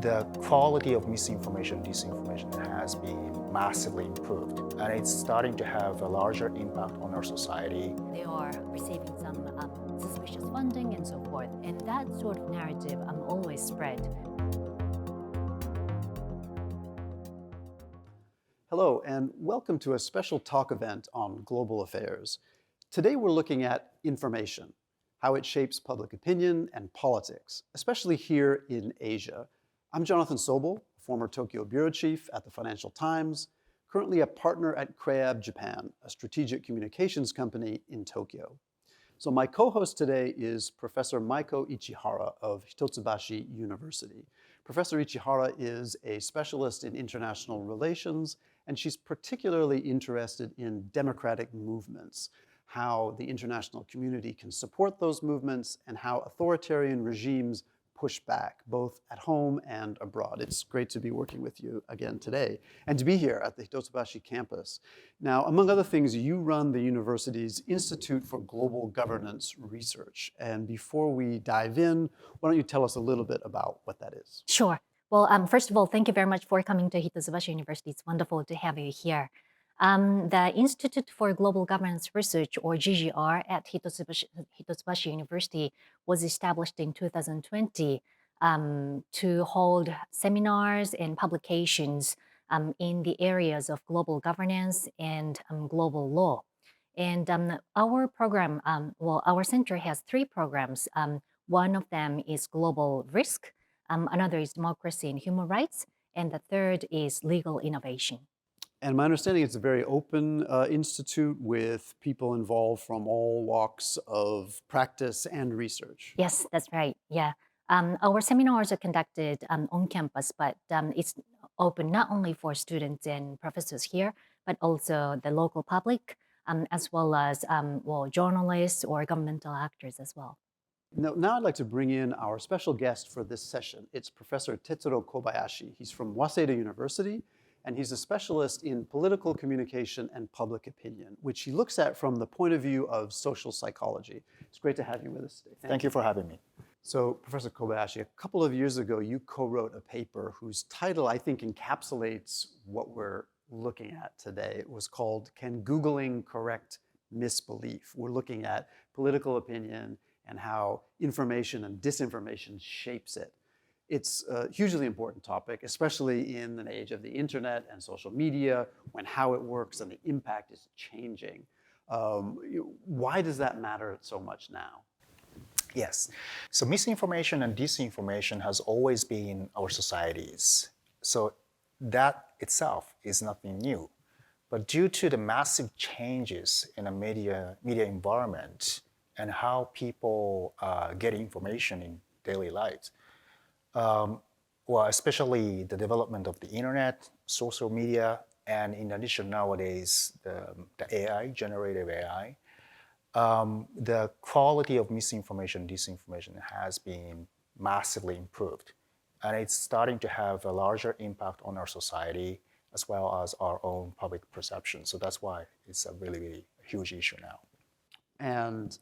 the quality of misinformation, disinformation has been massively improved, and it's starting to have a larger impact on our society. They are receiving some suspicious funding and so forth, and that sort of narrative always spread. Hello, and welcome to a special talk event on global affairs. Today we're looking at information, how it shapes public opinion and politics, especially here in Asia. I'm Jonathan Soble, former Tokyo bureau chief at the Financial Times, currently a partner at Kreab, Japan, a strategic communications company in Tokyo. So my co-host today is Professor Maiko Ichihara of Hitotsubashi University. Professor Ichihara is a specialist in international relations, and she's particularly interested in democratic movements, how the international community can support those movements, and how authoritarian regimes push back, both at home and abroad. It's great to be working with you again today, and to be here at the Hitotsubashi campus. Now, among other things, you run the university's Institute for Global Governance Research. And before we dive in, why don't you tell us a little bit about what that is? Sure. Well, first of all, thank you very much for coming to Hitotsubashi University. It's wonderful to have you here. The Institute for Global Governance Research, or GGR, at Hitotsubashi University was established in 2020 to hold seminars and publications in the areas of global governance and global law. And our program, our center has three programs. One of them is global risk, another is democracy and human rights, and the third is legal innovation. And my understanding it's a very open institute with people involved from all walks of practice and research. Yes, that's right. Yeah. Our seminars are conducted on campus, but it's open not only for students and professors here, but also the local public, as well as journalists or governmental actors as well. Now I'd like to bring in our special guest for this session. It's Professor Tetsuro Kobayashi. He's from Waseda University, and he's a specialist in political communication and public opinion, which he looks at from the point of view of social psychology. It's great to have you with us today. Thank you for having me. So, Professor Kobayashi, a couple of years ago, you co-wrote a paper whose title, I think, encapsulates what we're looking at today. It was called, "Can Googling Correct Misbelief?" We're looking at political opinion and how information and disinformation shapes it. It's a hugely important topic, especially in an age of the internet and social media, when how it works and the impact is changing. Why does that matter so much now? Yes. So misinformation and disinformation has always been in our societies. So that itself is nothing new. But due to the massive changes in a media environment and how people get information in daily lives, especially the development of the internet, social media, and in addition nowadays, the AI, generative AI, the quality of misinformation, disinformation has been massively improved. And it's starting to have a larger impact on our society as well as our own public perception. So that's why it's a really, really huge issue now. And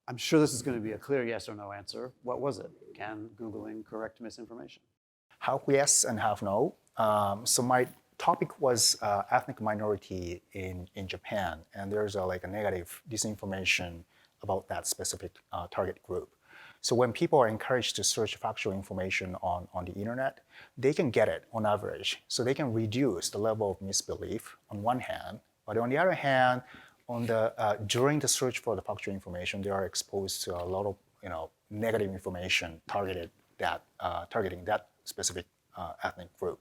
I'm sure this is going to be a clear yes or no answer. What was it? Can Googling correct misinformation? Half yes and half no. So my topic was ethnic minority in Japan, and there's a negative disinformation about that specific target group. So when people are encouraged to search factual information on the internet, they can get it on average. So they can reduce the level of misbelief on one hand, but on the other hand, during the search for the factual information, they are exposed to a lot of negative information targeting that specific ethnic group.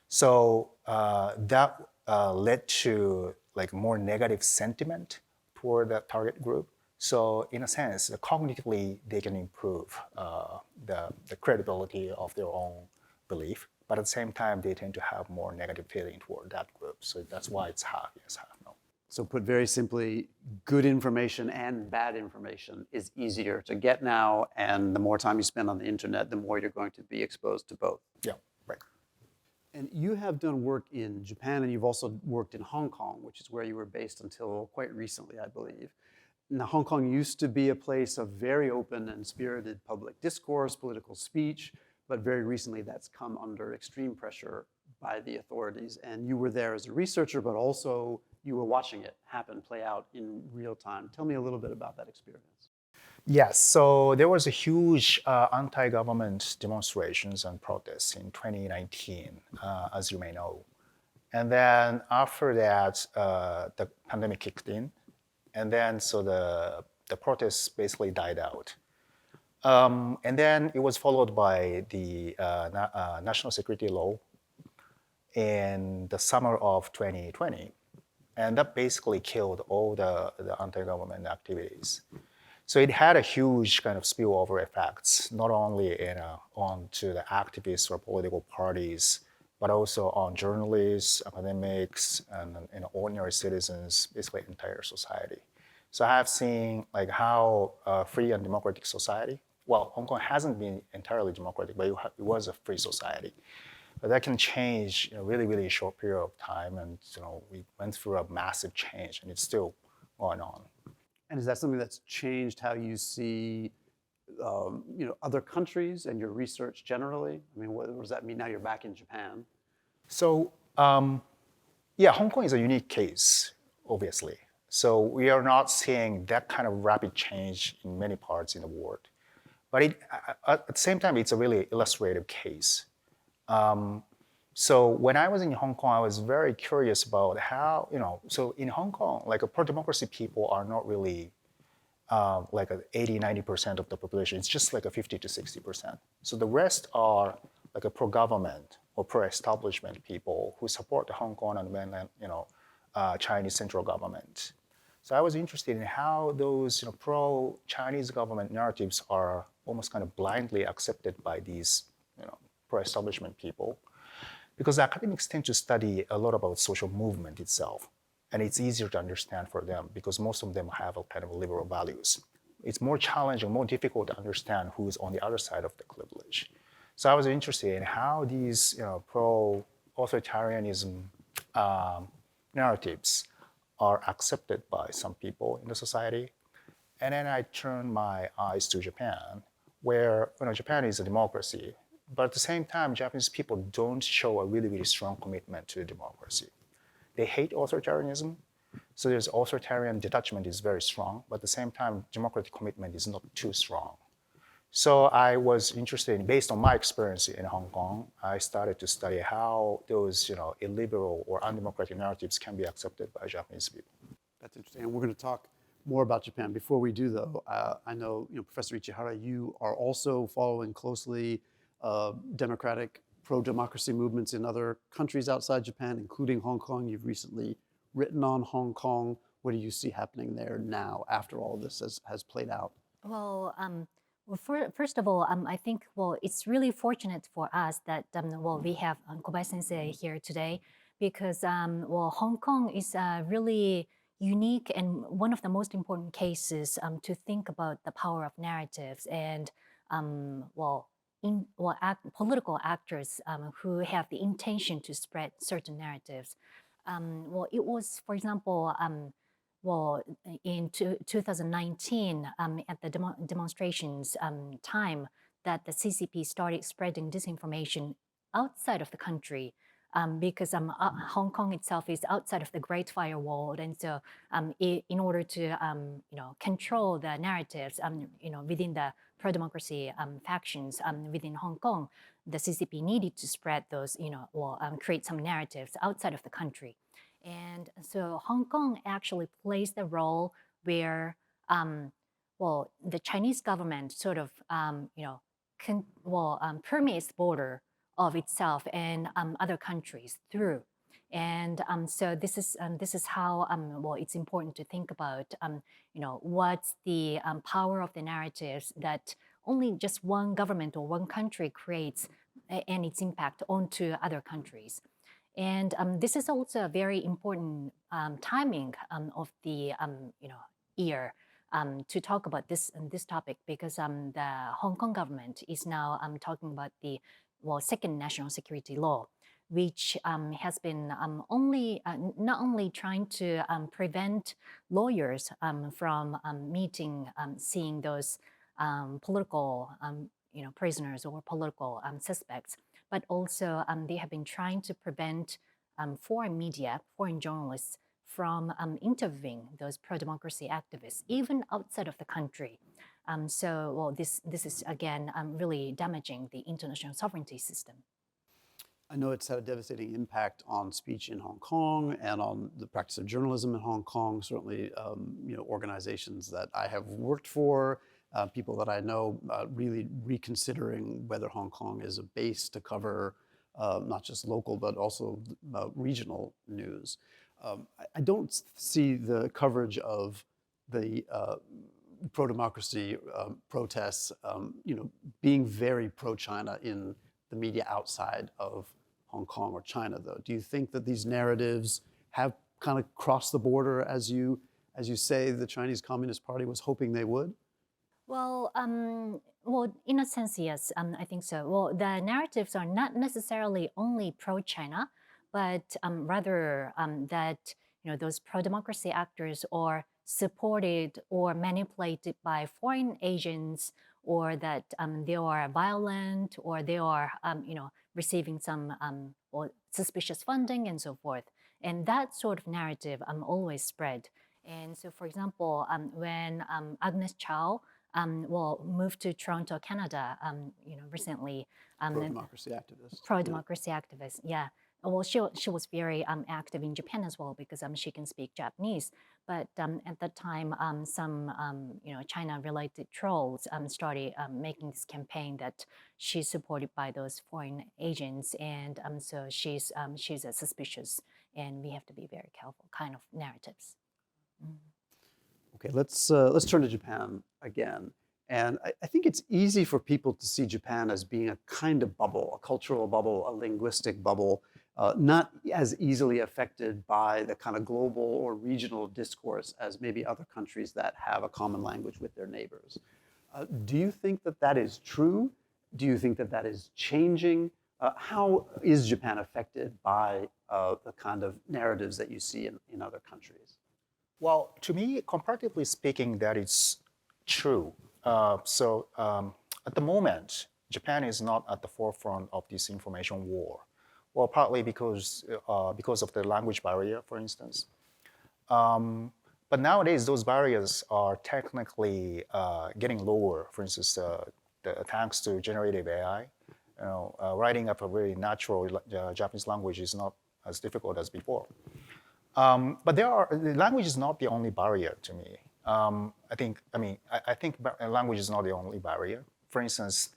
So that led to more negative sentiment toward that target group. So in a sense, cognitively they can improve the credibility of their own belief, but at the same time they tend to have more negative feeling toward that group. So that's why it's half yes, half no. So put very simply, good information and bad information is easier to get now, and the more time you spend on the internet, the more you're going to be exposed to both. Yeah, right. And you have done work in Japan, and you've also worked in Hong Kong, which is where you were based until quite recently, I believe. Now, Hong Kong used to be a place of very open and spirited public discourse, political speech, but very recently that's come under extreme pressure by the authorities. And you were there as a researcher, but also you were watching it happen, play out in real time. Tell me a little bit about that experience. Yes, so there was a huge anti-government demonstrations and protests in 2019, as you may know. And then after that, the pandemic kicked in. And then so the protests basically died out. And then it was followed by the national security law in the summer of 2020. And that basically killed all the anti-government activities. So it had a huge kind of spillover effects, not only onto the activists or political parties, but also on journalists, academics, and ordinary citizens, basically entire society. So I have seen like how free and democratic society, well, Hong Kong hasn't been entirely democratic, but it was a free society. But that can change in a really, really short period of time. And we went through a massive change, and it's still going on. And is that something that's changed how you see other countries and your research generally? I mean, what does that mean now you're back in Japan? So yeah, Hong Kong is a unique case, obviously. So we are not seeing that kind of rapid change in many parts in the world. But at the same time, it's a really illustrative case. So when I was in Hong Kong, I was very curious about how, so in Hong Kong, like pro-democracy people are not really like 80, 90% of the population. It's just like a 50 to 60%. So the rest are like a pro-government or pro-establishment people who support the Hong Kong and mainland, Chinese central government. So I was interested in how those pro-Chinese government narratives are almost kind of blindly accepted by these pro-establishment people. Because academics tend to study a lot about social movement itself. And it's easier to understand for them because most of them have a kind of liberal values. It's more challenging, more difficult to understand who's on the other side of the cleavage. So I was interested in how these pro-authoritarianism narratives are accepted by some people in the society. And then I turned my eyes to Japan, where Japan is a democracy. But at the same time, Japanese people don't show a really, really strong commitment to democracy. They hate authoritarianism, so there's authoritarian detachment is very strong, but at the same time, democratic commitment is not too strong. So I was interested in, based on my experience in Hong Kong, I started to study how those illiberal or undemocratic narratives can be accepted by Japanese people. That's interesting, and we're going to talk more about Japan. Before we do, though, I know Professor Ichihara, you are also following closely democratic, pro-democracy movements in other countries outside Japan, including Hong Kong. You've recently written on Hong Kong. What do you see happening there now after all this has played out? Well, first of all, I think, it's really fortunate for us that, we have Kobayashi Sensei here today because, Hong Kong is really unique and one of the most important cases to think about the power of narratives and, political actors who have the intention to spread certain narratives. It was, for example, in 2019, at the demonstrations time, that the CCP started spreading disinformation outside of the country because Hong Kong itself is outside of the Great Firewall, and so in order to control the narratives within the pro-democracy factions within Hong Kong, the CCP needed to spread those create some narratives outside of the country. And so Hong Kong actually plays the role where, the Chinese government sort of, permeates the border of itself and other countries through. And so this is how it's important to think about what's the power of the narratives that only just one government or one country creates and its impact onto other countries. And this is also a very important timing of the year to talk about this topic because the Hong Kong government is now talking about the second national security law, which has been not only trying to prevent lawyers from seeing those political prisoners or political suspects, but also they have been trying to prevent foreign media, foreign journalists from interviewing those pro-democracy activists, even outside of the country. This is again really damaging the international sovereignty system. I know it's had a devastating impact on speech in Hong Kong and on the practice of journalism in Hong Kong. Certainly, organizations that I have worked for, people that I know, really reconsidering whether Hong Kong is a base to cover not just local but also regional news. I don't see the coverage of the pro-democracy protests, being very pro-China in the media outside of Hong Kong or China, though. Do you think that these narratives have kind of crossed the border, as you say the Chinese Communist Party was hoping they would? Well, in a sense, yes, I think so. Well, the narratives are not necessarily only pro-China, but rather that those pro-democracy actors are supported or manipulated by foreign agents, or that they are violent, or they are receiving some or suspicious funding and so forth. And that sort of narrative always spread. And so, for example, when Agnes Chow moved to Toronto, Canada, recently. Pro-democracy activist. Pro-democracy activist, yeah. Well, she was very active in Japan as well because she can speak Japanese. But at that time, some China-related trolls started making this campaign that she's supported by those foreign agents, and so she's suspicious, and we have to be very careful. Kind of narratives. Okay, let's turn to Japan again. And I think it's easy for people to see Japan as being a kind of bubble, a cultural bubble, a linguistic bubble, not as easily affected by the kind of global or regional discourse as maybe other countries that have a common language with their neighbors. Do you think that that is true? Do you think that that is changing? How is Japan affected by the kind of narratives that you see in other countries? Well, to me, comparatively speaking, that is true. At the moment, Japan is not at the forefront of this information war. Well, partly because of the language barrier, for instance. But nowadays, those barriers are technically getting lower. For instance, thanks to generative AI, writing up a very natural Japanese language is not as difficult as before. But the language is not the only barrier to me. I think language is not the only barrier. For instance,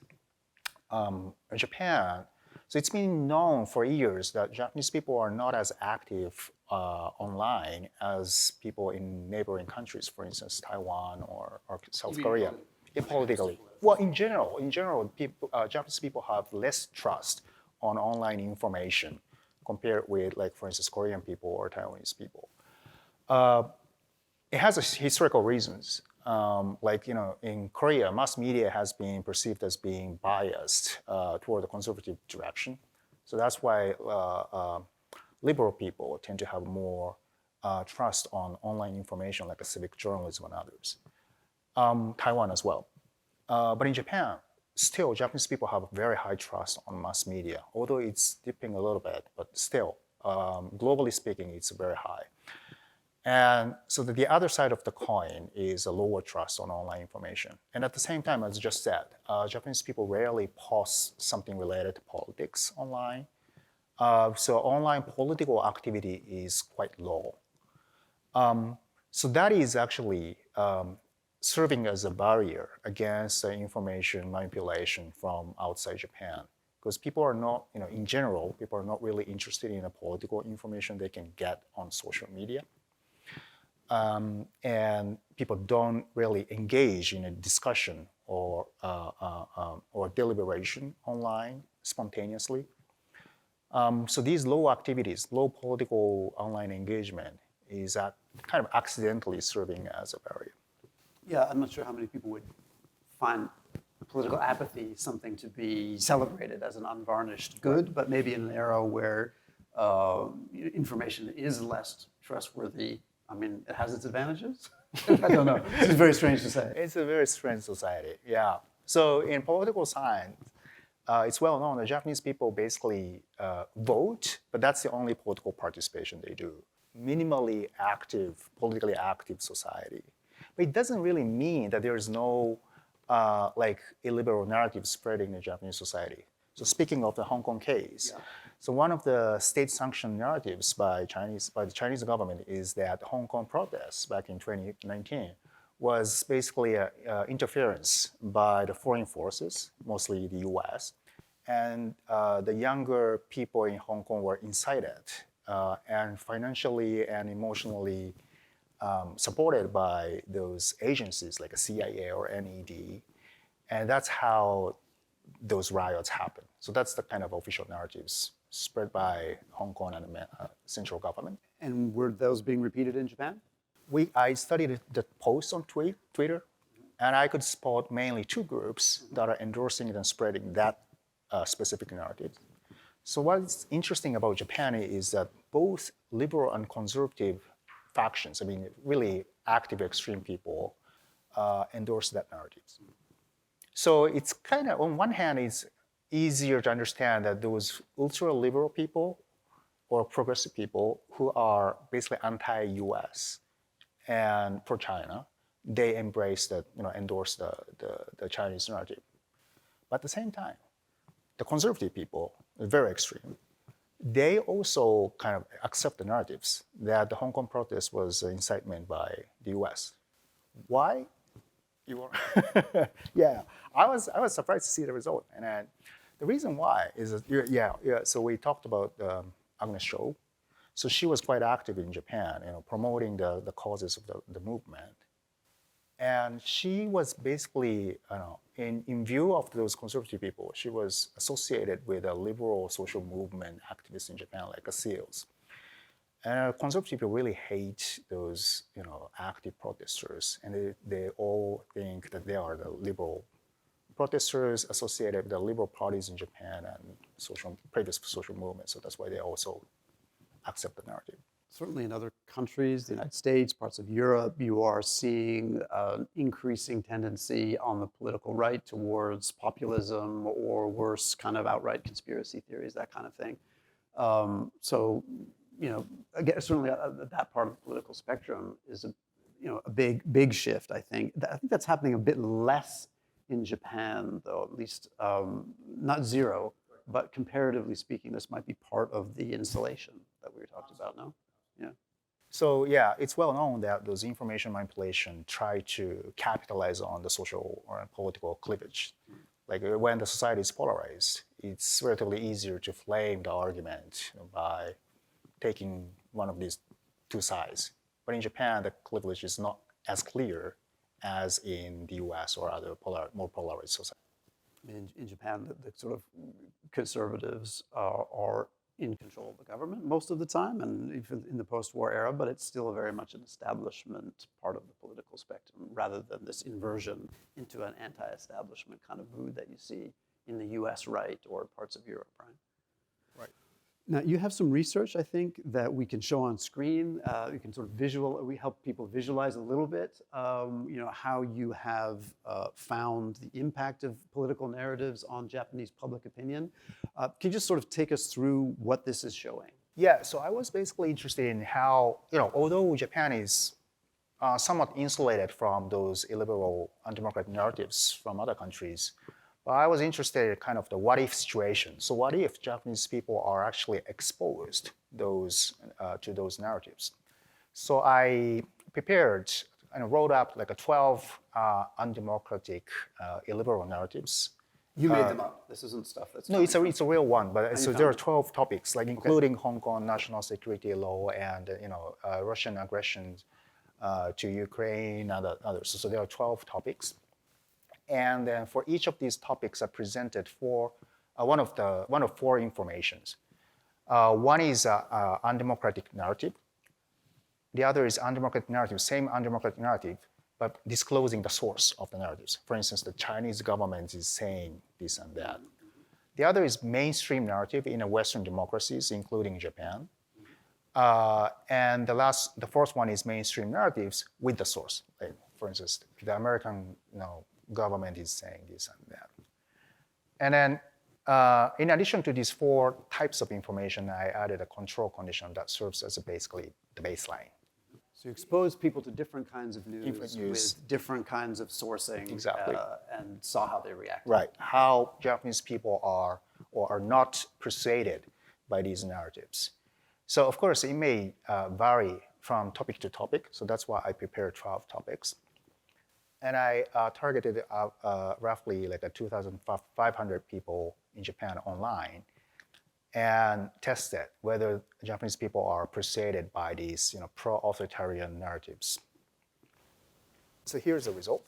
Japan, so it's been known for years that Japanese people are not as active online as people in neighboring countries, for instance, Taiwan or South Korea. Politically. Well, in general, Japanese people have less trust on online information compared with, like, for instance, Korean people or Taiwanese people. It has historical reasons. In Korea, mass media has been perceived as being biased toward the conservative direction. So that's why liberal people tend to have more trust on online information, like civic journalism and others. Taiwan as well. But in Japan, still, Japanese people have very high trust on mass media, although it's dipping a little bit, but still, globally speaking, it's very high. And so the other side of the coin is a lower trust on online information. And at the same time, as just said, Japanese people rarely post something related to politics online. So online political activity is quite low. So that is actually serving as a barrier against information manipulation from outside Japan. Because people are not, in general, people are not really interested in the political information they can get on social media. And people don't really engage in a discussion or deliberation online spontaneously. So these low activities, low political online engagement is kind of accidentally serving as a barrier. Yeah, I'm not sure how many people would find political apathy something to be celebrated as an unvarnished good, but maybe in an era where information is less trustworthy. I mean, it has its advantages. I don't know. This is very strange to say. It's a very strange society, yeah. So in political science, it's well known that Japanese people basically vote, but that's the only political participation they do. Minimally active, politically active society. But it doesn't really mean that there is no like illiberal narrative spreading in Japanese society. So speaking of the Hong Kong case, so one of the state-sanctioned narratives by the Chinese government is that Hong Kong protests back in 2019 was basically interference by the foreign forces, mostly the US, and the younger people in Hong Kong were incited and financially and emotionally supported by those agencies like a CIA or NED, and that's how those riots happen. So that's the kind of official narratives spread by Hong Kong and the central government. And were those being repeated in Japan? I studied the posts on Twitter, and I could spot mainly two groups that are endorsing and spreading that specific narrative. So what's interesting about Japan is that both liberal and conservative factions, I mean, really active extreme people, endorse that narrative. So it's kind of, on one hand, it's easier to understand that those ultra-liberal people or progressive people who are basically anti-US and pro-China, they embrace endorse the Chinese narrative. But at the same time, the conservative people, very extreme, they also kind of accept the narratives that the Hong Kong protest was incitement by the US. Why? Yeah, I was surprised to see the result. And the reason why is that, so we talked about Agnes Cho. So she was quite active in Japan, promoting the causes of the movement. And she was basically, in view of those conservative people, she was associated with a liberal social movement activist in Japan, like a SEALs. And conservative people really hate those, active protesters, and they all think that they are the liberal protesters associated with the liberal parties in Japan and previous social movements. So that's why they also accept the narrative. Certainly in other countries, the United States, parts of Europe, you are seeing an increasing tendency on the political right towards populism or worse, kind of outright conspiracy theories, that kind of thing. So, again, certainly that part of the political spectrum is a big shift, I think. I think that's happening a bit less in Japan, though, at least not zero, but comparatively speaking, this might be part of the insulation that we were talking about now. Yeah. So yeah, it's well known that those information manipulation try to capitalize on the social or political cleavage. Like when the society is polarized, it's relatively easier to flame the argument by taking one of these two sides. But in Japan, the cleavage is not as clear as in the US or other more polarized societies. In Japan, the sort of conservatives are in control of the government most of the time, and even in the post-war era, but it's still very much an establishment part of the political spectrum, rather than this inversion into an anti-establishment kind of mood that you see in the US right or parts of Europe, right? Right. Now, you have some research, I think, that we can show on screen. You can sort of we help people visualize a little bit, how you have found the impact of political narratives on Japanese public opinion. Can you just sort of take us through what this is showing? Yeah, so I was basically interested in how, although Japan is somewhat insulated from those illiberal, undemocratic narratives from other countries, but I was interested in kind of the what-if situation. So what if Japanese people are actually exposed to those narratives? So I prepared and wrote up like 12 undemocratic, illiberal narratives. You made them up. This isn't stuff that's... No, it's a real one. But so there are 12 topics, like including Hong Kong national security law and Russian aggression to Ukraine and others. So there are 12 topics. And then for each of these topics, I presented one of four informations. One is undemocratic narrative. The other is undemocratic narrative, same undemocratic narrative, but disclosing the source of the narratives. For instance, the Chinese government is saying this and that. The other is mainstream narrative in Western democracies, including Japan. And the fourth one is mainstream narratives with the source. Like, for instance, the American government is saying this and that. And then in addition to these 4 types of information, I added a control condition that serves as basically the baseline. So you expose people to different kinds of news, Different news. with different kinds of sourcing, Exactly. And saw how they react. Right, how Japanese people are or are not persuaded by these narratives. So of course, it may vary from topic to topic, so that's why I prepared 12 topics. And I targeted roughly like 2,500 people in Japan online and tested whether Japanese people are persuaded by these pro-authoritarian narratives. So here's the result.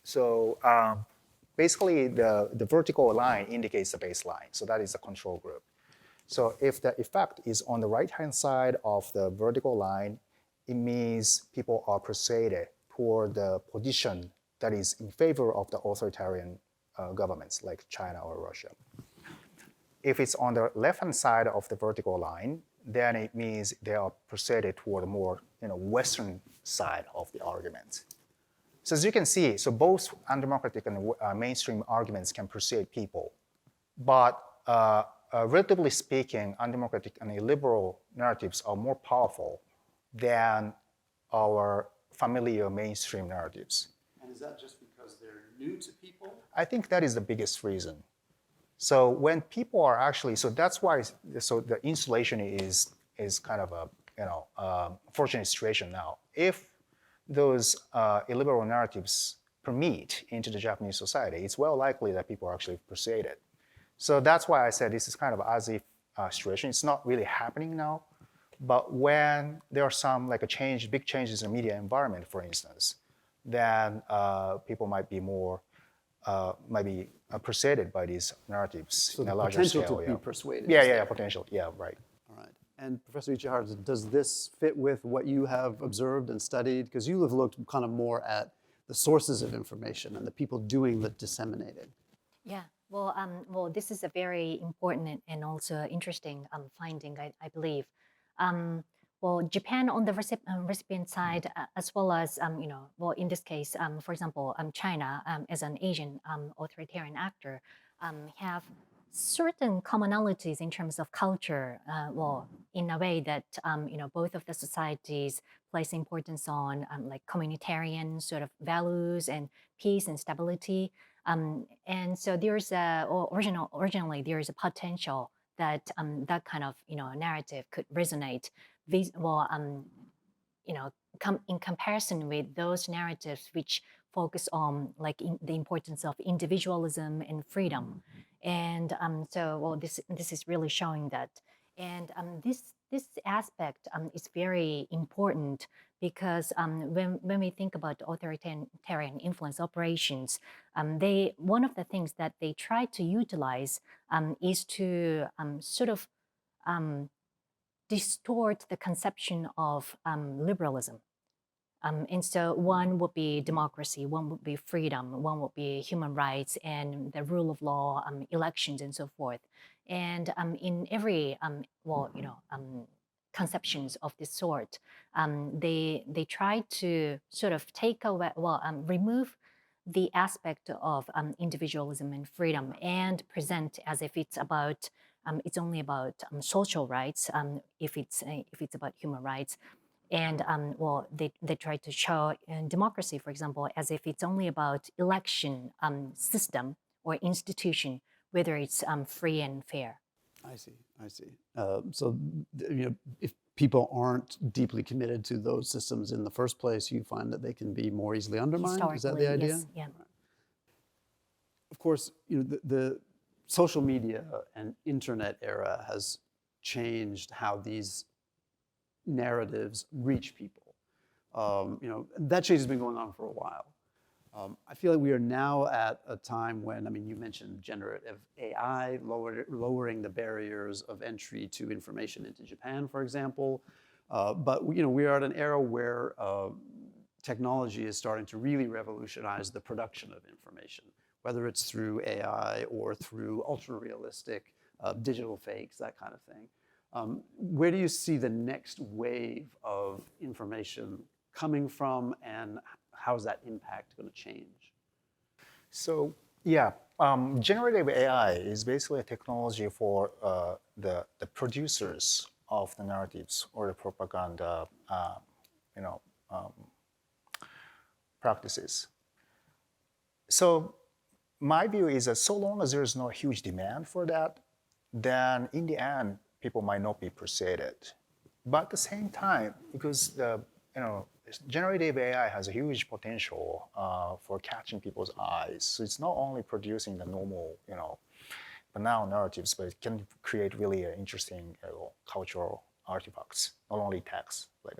So basically, the vertical line indicates the baseline. So that is the control group. So if the effect is on the right-hand side of the vertical line, it means people are persuaded toward the position that is in favor of the authoritarian governments like China or Russia. If it's on the left-hand side of the vertical line, then it means they are persuaded toward the more Western side of the argument. So as you can see, so both undemocratic and mainstream arguments can persuade people. But relatively speaking, undemocratic and illiberal narratives are more powerful than our familiar mainstream narratives. And is that just because they're new to people? I think that is the biggest reason. So when people are actually, so that's why, so the insulation is kind of a fortunate situation now. If those illiberal narratives permeate into the Japanese society, it's well likely that people are actually persuaded. So that's why I said this is kind of as if situation. It's not really happening now, but when there are some like big changes in the media environment, for instance, then people might be more persuaded by these narratives so in a the larger potential scale. to be persuaded. Yeah, potential. Yeah, right. All right. And Professor Ichihara, does this fit with what you have observed and studied? Because you have looked kind of more at the sources of information and the people doing the disseminating. Yeah, well, this is a very important and also interesting finding, I believe. Well, Japan on the recipient side, as well as, well, in this case, for example, China as an Asian authoritarian actor, have certain commonalities in terms of culture, well, in a way that, both of the societies place importance on like communitarian sort of values and peace and stability. And so there's originally there is a potential that that kind of narrative could resonate. In comparison with those narratives which focus on like the importance of individualism and freedom, and so well this is really showing that, and this aspect is very important because when we think about authoritarian influence operations, one of the things that they try to utilize is to sort of distort the conception of liberalism. And so one would be democracy, one would be freedom, one would be human rights and the rule of law, elections and so forth. And in every, conceptions of this sort, they try to sort of take away, remove the aspect of individualism and freedom and present as if it's about, it's only about social rights, if it's about human rights. And they try to show democracy, for example, as if it's only about election system or institution, whether it's free and fair. I see. So, if people aren't deeply committed to those systems in the first place, you find that they can be more easily undermined. Is that the idea? Yes, yeah. Of course, the social media and internet era has changed how these narratives reach people. That change has been going on for a while. I feel like we are now at a time when, you mentioned generative AI, lowering the barriers of entry to information into Japan, for example. But we are at an era where technology is starting to really revolutionize the production of information, whether it's through AI or through ultra-realistic digital fakes, that kind of thing. Where do you see the next wave of information coming from, and how is that impact going to change? So yeah, generative AI is basically a technology for the producers of the narratives or the propaganda, you know, practices. So my view is that so long as there's no huge demand for that, then in the end, people might not be persuaded. But at the same time, because the generative AI has a huge potential for catching people's eyes, so it's not only producing the normal banal narratives, but it can create really interesting cultural artifacts, not only text, like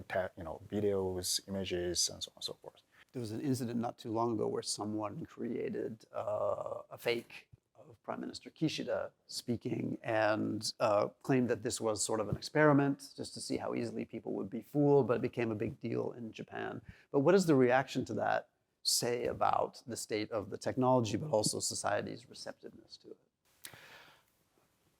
videos, images, and so on and so forth. There was an incident not too long ago where someone created a fake of Prime Minister Kishida speaking and claimed that this was sort of an experiment just to see how easily people would be fooled, but it became a big deal in Japan. But what is the reaction to that say about the state of the technology, but also society's receptiveness to it?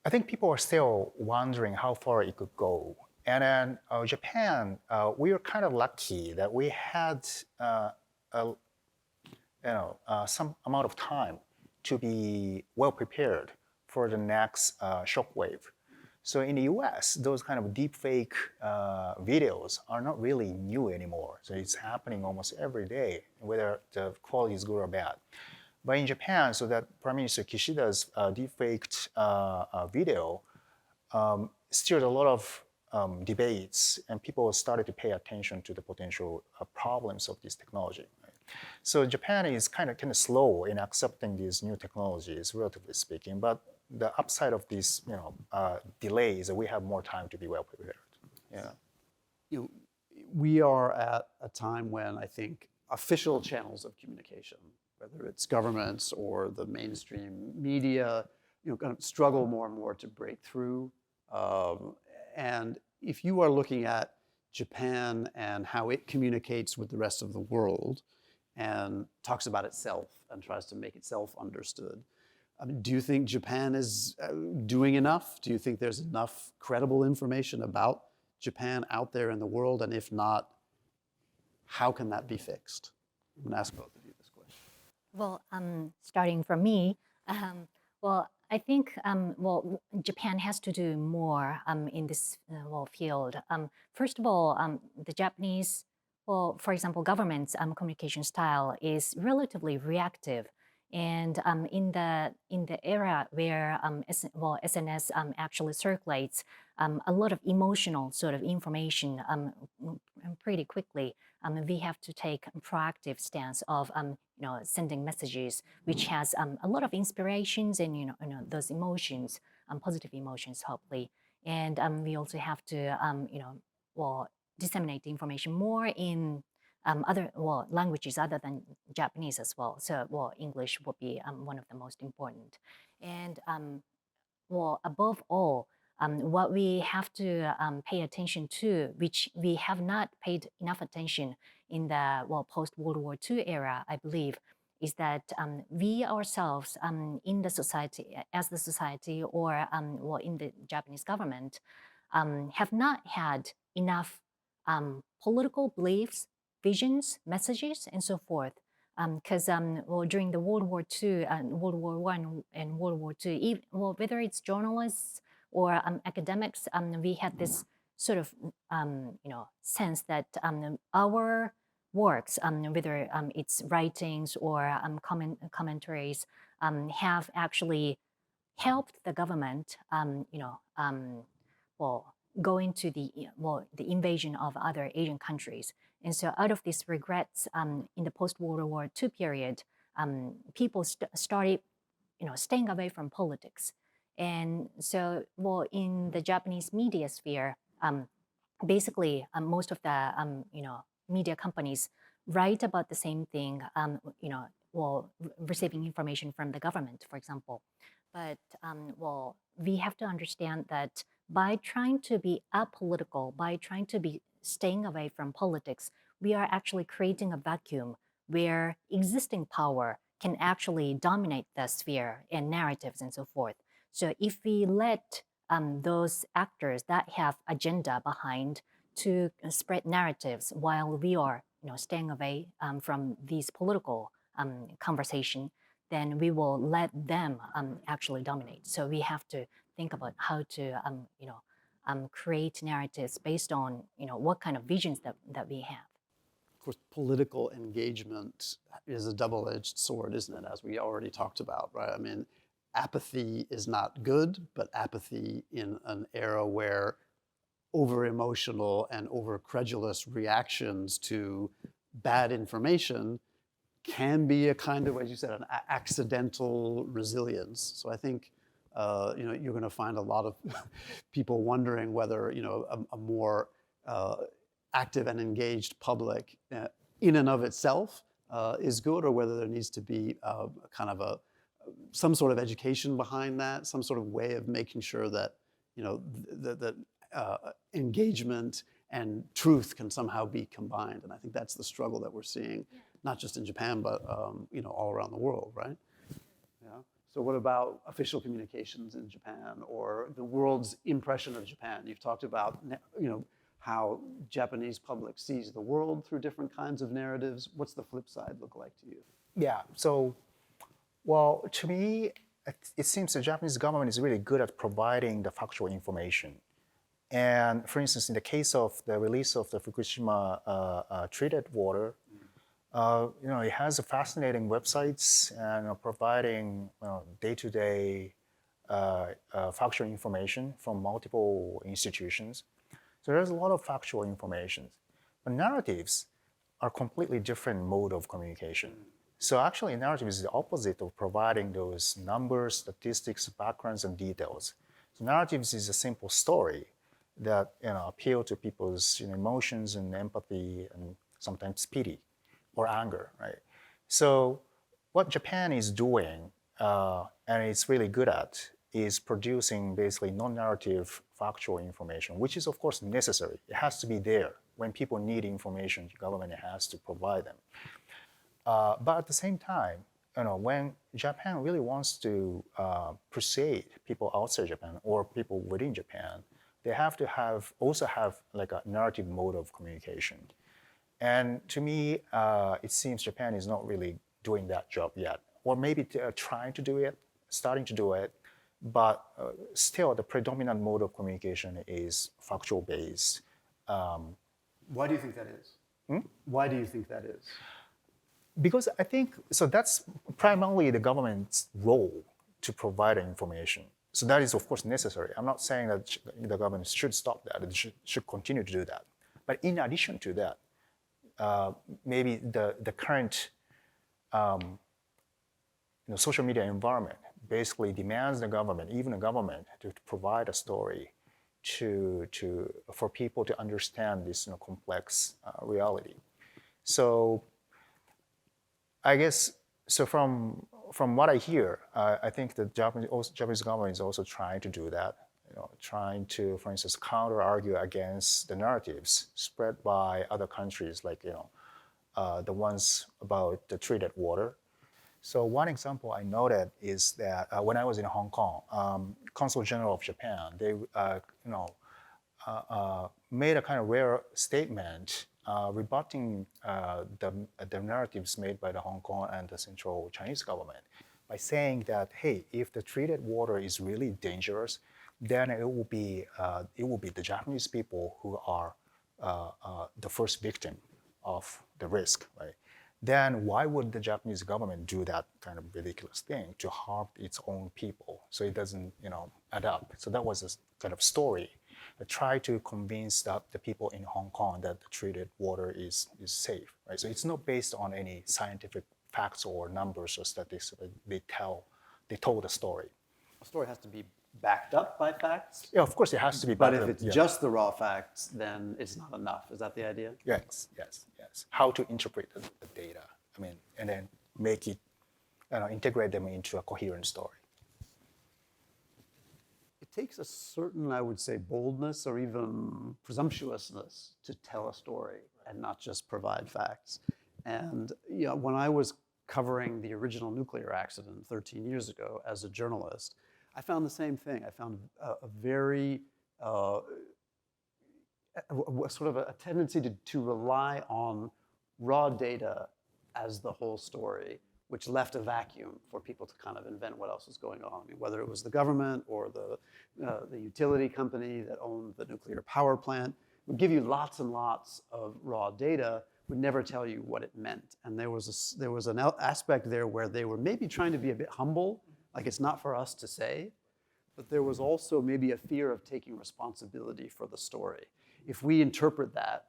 I think people are still wondering how far it could go. And then Japan, we were kind of lucky that we had some amount of time to be well prepared for the next shockwave. So in the US, those kind of deepfake videos are not really new anymore. So it's happening almost every day, whether the quality is good or bad. But in Japan, so that Prime Minister Kishida's deepfaked video stirred a lot of debates, and people started to pay attention to the potential problems of this technology. Right? So Japan is kind of slow in accepting these new technologies, relatively speaking. But the upside of this, delay is that we have more time to be well prepared. Yeah. We are at a time when I think official channels of communication, whether it's governments or the mainstream media, kind of struggle more and more to break through. And if you are looking at Japan and how it communicates with the rest of the world and talks about itself and tries to make itself understood, do you think Japan is doing enough? Do you think there's enough credible information about Japan out there in the world? And if not, how can that be fixed? I'm going to ask both of you this question. Well, starting from me, well, I think Japan has to do more in this field. First of all, the Japanese, for example, government's communication style is relatively reactive, and in the era where SNS actually circulates a lot of emotional sort of information pretty quickly, we have to take a proactive stance of sending messages, which has a lot of inspirations and those emotions, positive emotions, hopefully. And we also have to disseminate the information more in other languages other than Japanese as well. So English would be one of the most important. And above all, what we have to pay attention to, which we have not paid enough attention in the post-World War II era, I believe, is that we ourselves in the society, as the society, or in the Japanese government, have not had enough political beliefs, visions, messages, and so forth. Because during the World War II, World War I, and World War II, whether it's journalists or academics, we had this sort of sense that our works, whether it's writings or commentaries, have actually helped the government, go into the invasion of other Asian countries. And so out of these regrets in the post-World War II period, people started staying away from politics. And so in the Japanese media sphere, basically most of the media companies write about the same thing, receiving information from the government, for example. But we have to understand that by trying to be apolitical, by trying to be staying away from politics, we are actually creating a vacuum where existing power can actually dominate the sphere and narratives and so forth. So if we let those actors that have agenda behind to spread narratives while we are staying away from these political conversation, then we will let them actually dominate. So we have to think about how to create narratives based on what kind of visions that we have. Of course, political engagement is a double-edged sword, isn't it? As we already talked about, right? I mean, apathy is not good, but apathy in an era where over-emotional and over-credulous reactions to bad information can be a kind of, as you said, an accidental resilience. So I think you're going to find a lot of people wondering whether a more active and engaged public in and of itself is good, or whether there needs to be kind of some sort of education behind that, some sort of way of making sure that that engagement and truth can somehow be combined. And I think that's the struggle that we're seeing, not just in Japan, but all around the world, right? Yeah. So what about official communications in Japan, or the world's impression of Japan? You've talked about how Japanese public sees the world through different kinds of narratives. What's the flip side look like to you? Yeah. So, well, to me, it seems the Japanese government is really good at providing the factual information. And for instance, in the case of the release of the Fukushima treated water, it has a fascinating websites and providing day-to-day factual information from multiple institutions. So there's a lot of factual information. But narratives are completely different mode of communication. So actually, narrative is the opposite of providing those numbers, statistics, backgrounds, and details. So narratives is a simple story that appeal to people's emotions and empathy and sometimes pity or anger, right? So what Japan is doing, and it's really good at, is producing basically non-narrative factual information, which is of course necessary. It has to be there. When people need information, the government has to provide them. But at the same time, when Japan really wants to persuade people outside Japan or people within Japan, they have to also have like a narrative mode of communication. And to me, it seems Japan is not really doing that job yet, or maybe trying to do it, starting to do it, but still the predominant mode of communication is factual based. Why do you think that is? Why do you think that is? Because I think, so that's primarily the government's role to provide information. So that is, of course, necessary. I'm not saying that the government should stop that. It should continue to do that. But in addition to that, maybe the current social media environment basically demands the government, even the government, to provide a story for people to understand this complex reality. So I guess, so from what I hear, I think the Japanese government is also trying to do that, trying to, for instance, counter-argue against the narratives spread by other countries, like the ones about the treated water. So one example I noted is that when I was in Hong Kong, Consul General of Japan, they made a kind of rare statement rebutting the narratives made by the Hong Kong and the central Chinese government by saying that, hey, if the treated water is really dangerous, then it will be the Japanese people who are the first victim of the risk, right? Then why would the Japanese government do that kind of ridiculous thing to harm its own people? So it doesn't, add up. So that was a kind of story that tried to convince the people in Hong Kong that the treated water is safe, right? So it's not based on any scientific facts or numbers or statistics. They told a story. A story has to be backed up by facts? Yeah, of course it has to be But backed if up, it's just the raw facts, then it's not enough. Is that the idea? Yes. How to interpret the data, and then make it, integrate them into a coherent story. It takes a certain, I would say, boldness or even presumptuousness to tell a story and not just provide facts. And when I was covering the original nuclear accident 13 years ago as a journalist, I found the same thing. I found a very sort of a tendency to rely on raw data as the whole story, which left a vacuum for people to kind of invent what else was going on. I mean, whether it was the government or the utility company that owned the nuclear power plant, would give you lots and lots of raw data, would never tell you what it meant. And there was an aspect there where they were maybe trying to be a bit humble, like it's not for us to say, but there was also maybe a fear of taking responsibility for the story. If we interpret that,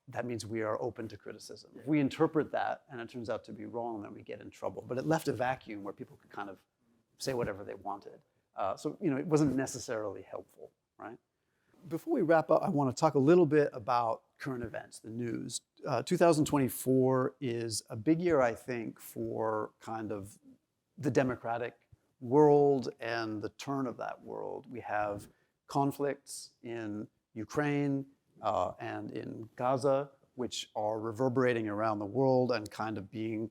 that means we are open to criticism. If we interpret that and it turns out to be wrong, then we get in trouble. But it left a vacuum where people could kind of say whatever they wanted. So it wasn't necessarily helpful, right? Before we wrap up, I want to talk a little bit about current events, the news. 2024 is a big year, I think, for kind of the democratic world and the turn of that world. We have conflicts in Ukraine and in Gaza, which are reverberating around the world and kind of being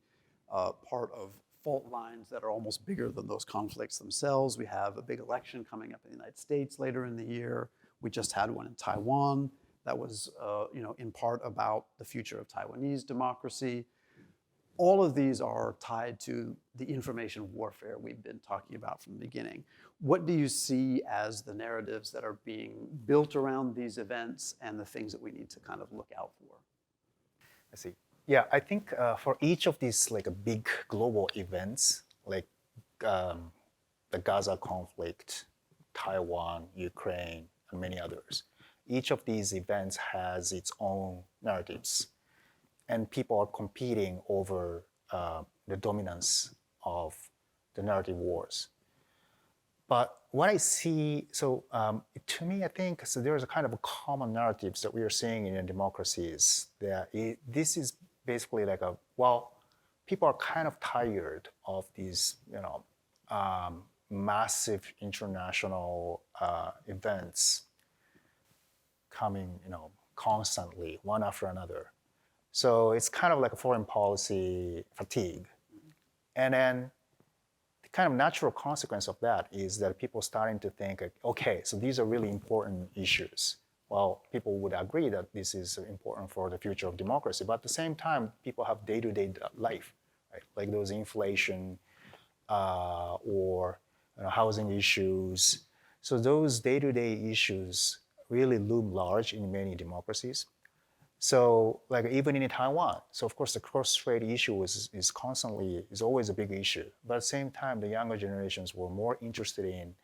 part of fault lines that are almost bigger than those conflicts themselves. We have a big election coming up in the United States later in the year. We just had one in Taiwan that was, in part about the future of Taiwanese democracy. All of these are tied to the information warfare we've been talking about from the beginning. What do you see as the narratives that are being built around these events and the things that we need to kind of look out for? I see. Yeah, I think for each of these big global events, like the Gaza conflict, Taiwan, Ukraine, and many others, each of these events has its own narratives. And people are competing over the dominance of the narrative wars. But what I see, to me, I think, there's a kind of a common narratives that we are seeing in democracies. This is basically people are kind of tired of these, massive international events coming, constantly, one after another. So it's kind of like a foreign policy fatigue. And then the kind of natural consequence of that is that people starting to think, okay, so these are really important issues. Well, people would agree that this is important for the future of democracy, but at the same time, people have day-to-day life, right? Like those inflation or housing issues. So those day-to-day issues really loom large in many democracies. So even in Taiwan, so of course the cross-strait issue is always a big issue. But at the same time, the younger generations were more interested in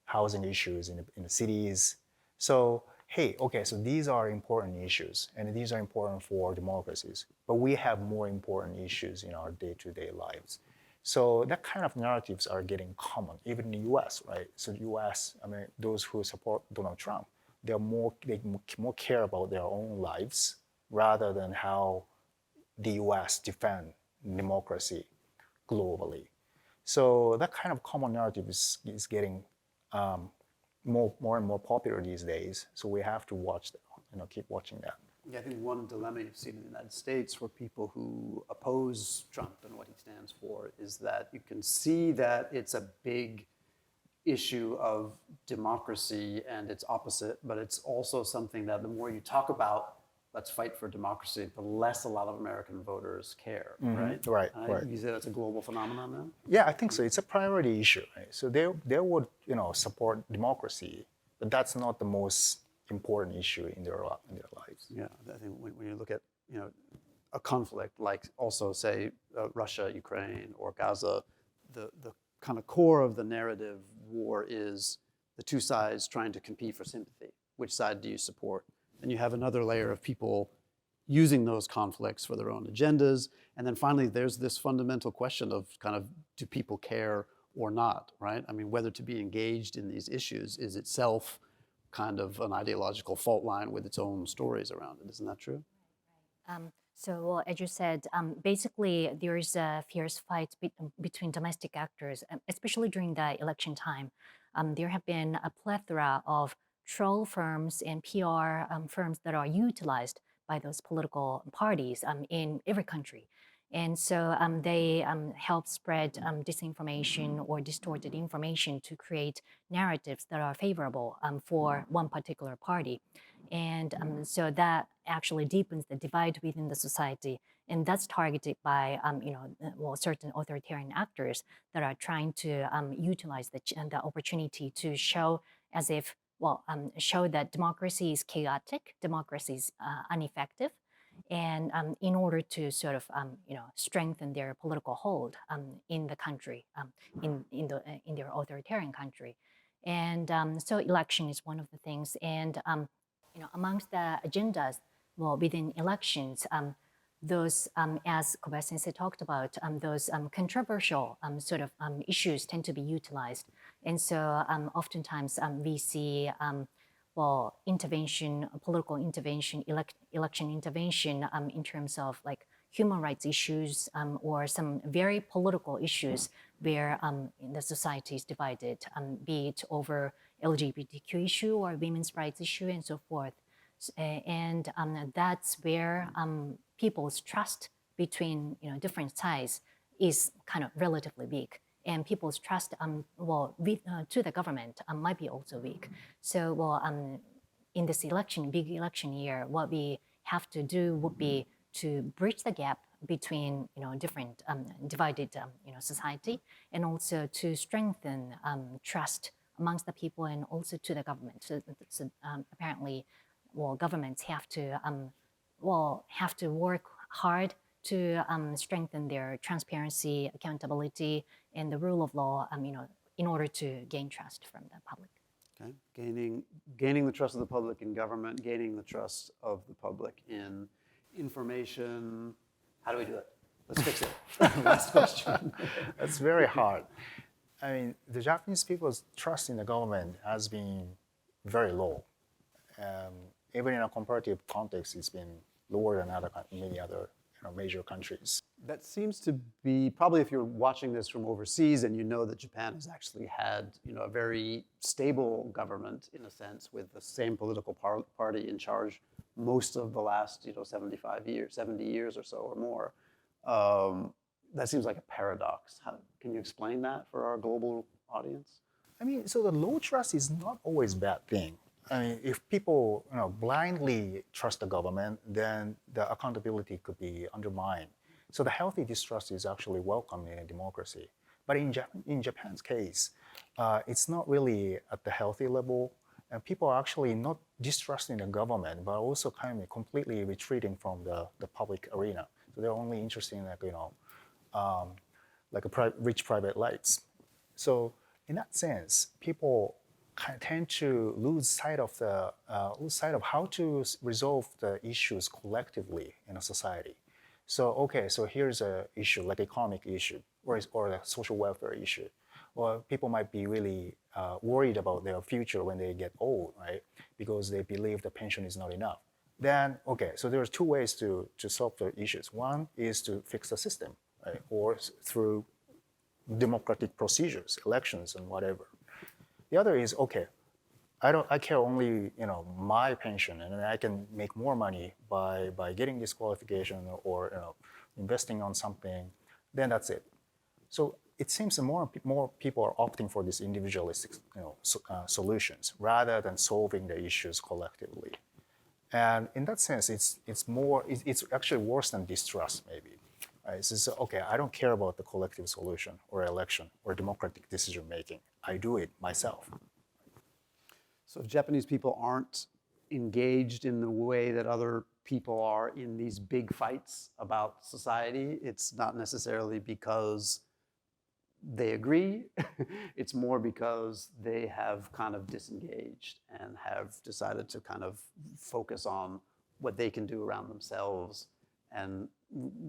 housing issues in the cities. So hey, okay, so these are important issues and these are important for democracies, but we have more important issues in our day-to-day lives. So that kind of narratives are getting common, even in the US, right? So the US, those who support Donald Trump, they more care about their own lives rather than how the US defend democracy globally. So that kind of common narrative is getting more and more popular these days. So we have to watch that, keep watching that. Yeah, I think one dilemma you've seen in the United States for people who oppose Trump and what he stands for is that you can see that it's a big issue of democracy and its opposite, but it's also something that the more you talk about, let's fight for democracy, the less a lot of American voters care, right? Right. You say that's a global phenomenon now? Yeah, I think so. It's a priority issue, right? So they would, support democracy, but that's not the most important issue in their lives. Yeah, I think when you look at, a conflict like also say Russia, Ukraine, or Gaza, the kind of core of the narrative war is the two sides trying to compete for sympathy. Which side do you support? And you have another layer of people using those conflicts for their own agendas. And then finally, there's this fundamental question of kind of, do people care or not, right? Whether to be engaged in these issues is itself kind of an ideological fault line with its own stories around it. Isn't that true? So as you said, basically there is a fierce fight between domestic actors, especially during the election time. There have been a plethora of troll firms and PR firms that are utilized by those political parties in every country. And so they help spread disinformation or distorted information to create narratives that are favorable for one particular party. And so that actually deepens the divide within the society. and that's targeted by certain authoritarian actors that are trying to utilize the opportunity to show as if show that democracy is chaotic, democracy is ineffective, and in order to sort of strengthen their political hold in the country, in their authoritarian country. And so election is one of the things. And amongst the agendas, within elections, those, as Kobayashi Sensei talked about, those controversial sort of issues tend to be utilized. And so oftentimes we see intervention, political intervention, election intervention in terms of like human rights issues or some very political issues where the society is divided, be it over LGBTQ issue or women's rights issue and so forth. And that's where people's trust between different sides is kind of relatively weak. And people's trust to the government might be also weak. So in this election, big election year, what we have to do would be to bridge the gap between different divided society, and also to strengthen trust amongst the people and also to the government. So apparently, governments have to work hard to strengthen their transparency, accountability, and the rule of law, in order to gain trust from the public. Okay, gaining the trust of the public in government, gaining the trust of the public in information. How do we do it? Let's fix it. Last question. That's very hard. I mean, the Japanese people's trust in the government has been very low. Even in a comparative context, it's been lower than many other major countries. That seems to be, probably if you're watching this from overseas and you know that Japan has actually had a very stable government in a sense with the same political party in charge most of the last 70 years or so or more. That seems like a paradox. Can you explain that for our global audience? I mean, so the low trust is not always a bad thing. I mean, if people blindly trust the government, then the accountability could be undermined. So the healthy distrust is actually welcome in a democracy. But in Japan's case, it's not really at the healthy level. And people are actually not distrusting the government, but also kind of completely retreating from the public arena. So they're only interested in rich private lives. So in that sense, people tend to lose sight of how to resolve the issues collectively in a society. So so here's an issue like economic issue or a social welfare issue, or people might be really worried about their future when they get old, right? Because they believe the pension is not enough. Then so there's two ways to solve the issues. One is to fix the system, right? Or through democratic procedures, elections and whatever. The other is, I care only my pension, and I can make more money by getting this qualification or investing on something. Then that's it. So it seems more people are opting for these individualistic solutions rather than solving the issues collectively. And in that sense, it's actually worse than distrust maybe. Right? So I don't care about the collective solution or election or democratic decision making. I do it myself. So if Japanese people aren't engaged in the way that other people are in these big fights about society, it's not necessarily because they agree. It's more because they have kind of disengaged and have decided to kind of focus on what they can do around themselves, and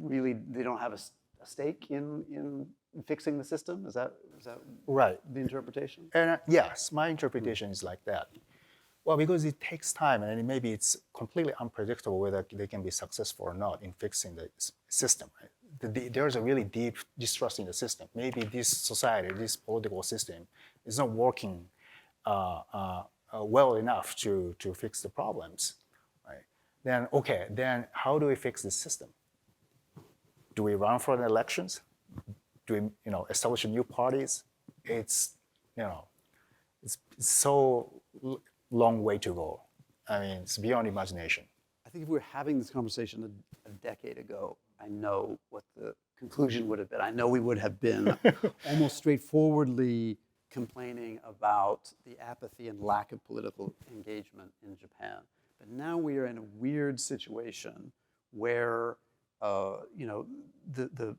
really they don't have a stake in fixing the system. Is that right? The interpretation? And yes, my interpretation is like that. Well, because it takes time, and maybe it's completely unpredictable whether they can be successful or not in fixing the system. Right? There's a really deep distrust in the system. Maybe this society, this political system, is not working well enough to fix the problems. Right? Then how do we fix this system? Do we run for the elections? Do we establish new parties? It's so long way to go. I mean, it's beyond imagination. I think if we were having this conversation a decade ago, I know what the conclusion would have been. I know we would have been almost straightforwardly complaining about the apathy and lack of political engagement in Japan. But now we are in a weird situation where the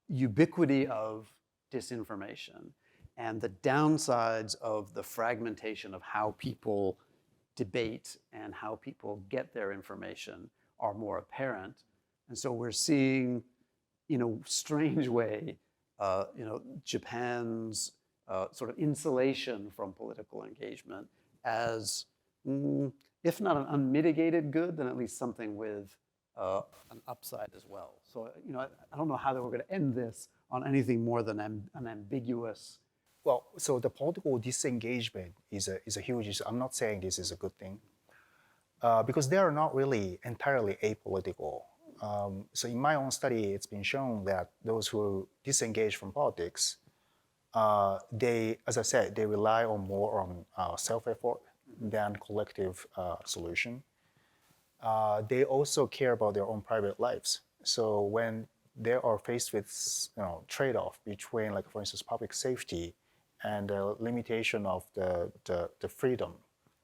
ubiquity of disinformation and the downsides of the fragmentation of how people debate and how people get their information are more apparent. And so we're seeing, in a strange way, Japan's sort of insulation from political engagement as, if not an unmitigated good, then at least something with an upside as well. So, I don't know how that we're going to end this on anything more than an ambiguous. Well, so the political disengagement is a huge issue. I'm not saying this is a good thing, because they are not really entirely apolitical. So in my own study, it's been shown that those who disengage from politics, they, as I said, they rely more on self-effort than collective solution. They also care about their own private lives. So when they are faced with trade-off between, like, for instance, public safety and the limitation of the freedom,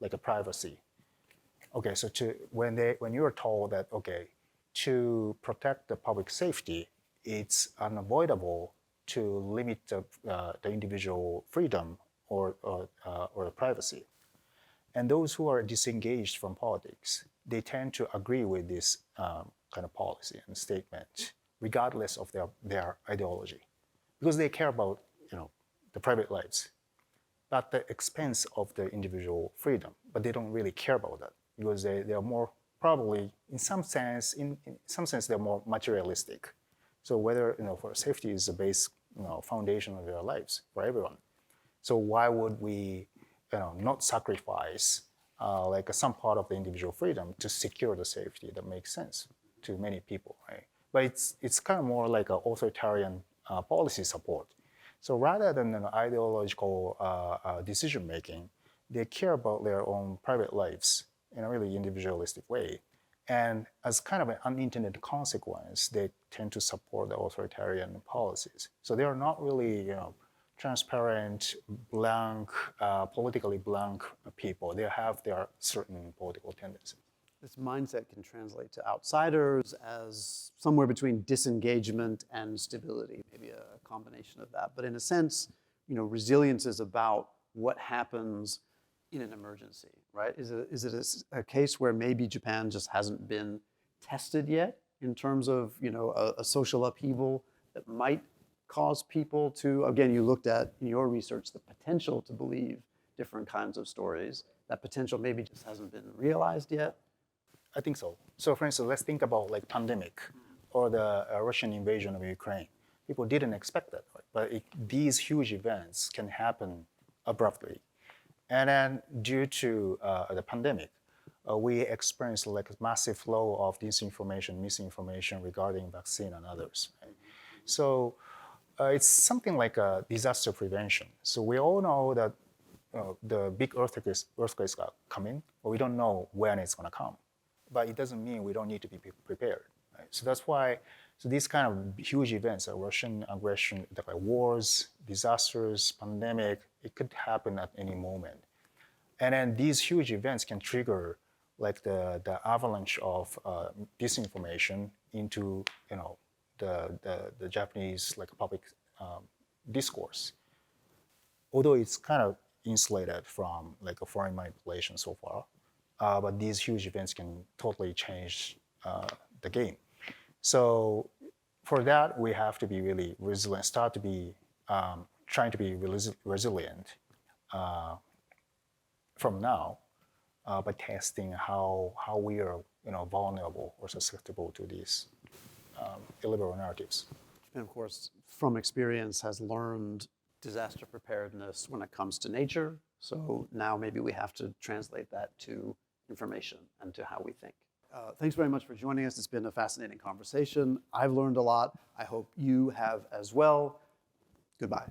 like a privacy. Okay, so when you are told that, okay, to protect the public safety, it's unavoidable to limit the individual freedom or the privacy. And those who are disengaged from politics, they tend to agree with this kind of policy and statement, regardless of their ideology, because they care about the private lives, at the expense of the individual freedom. But they don't really care about that because they are more probably, in some sense, they're more materialistic. So whether for safety is the base foundation of their lives for everyone. So why would we not sacrifice like some part of the individual freedom to secure the safety? That makes sense to many people, right? But it's kind of more like an authoritarian policy support. So rather than an ideological decision making, they care about their own private lives in a really individualistic way. And as kind of an unintended consequence, they tend to support the authoritarian policies. So they are not really transparent, blank, politically blank people. They have their certain political tendencies. This mindset can translate to outsiders as somewhere between disengagement and stability, maybe a combination of that. But in a sense, resilience is about what happens in an emergency, right? Is it a case where maybe Japan just hasn't been tested yet in terms of a social upheaval that might cause people to, again, you looked at in your research the potential to believe different kinds of stories. That potential maybe just hasn't been realized yet? I think so. So for instance, let's think about like pandemic or the Russian invasion of Ukraine. People didn't expect that, right? But these huge events can happen abruptly. And then due to the pandemic, we experienced like a massive flow of disinformation, misinformation regarding vaccine and others. Right? So it's something like a disaster prevention. So we all know that the big earthquakes are coming, but we don't know when it's going to come. But it doesn't mean we don't need to be prepared. Right? So that's why, so these kind of huge events, like Russian aggression, like wars, disasters, pandemic, it could happen at any moment. And then these huge events can trigger like the avalanche of disinformation into the Japanese like public discourse. Although it's kind of insulated from like a foreign manipulation so far, but these huge events can totally change the game. So for that, we have to be really resilient, start to be trying to be resilient from now by testing how we are vulnerable or susceptible to these illiberal narratives. And of course, from experience, has learned disaster preparedness when it comes to nature. So now maybe we have to translate that to information and to how we think. Thanks very much for joining us. It's been a fascinating conversation. I've learned a lot. I hope you have as well. Goodbye.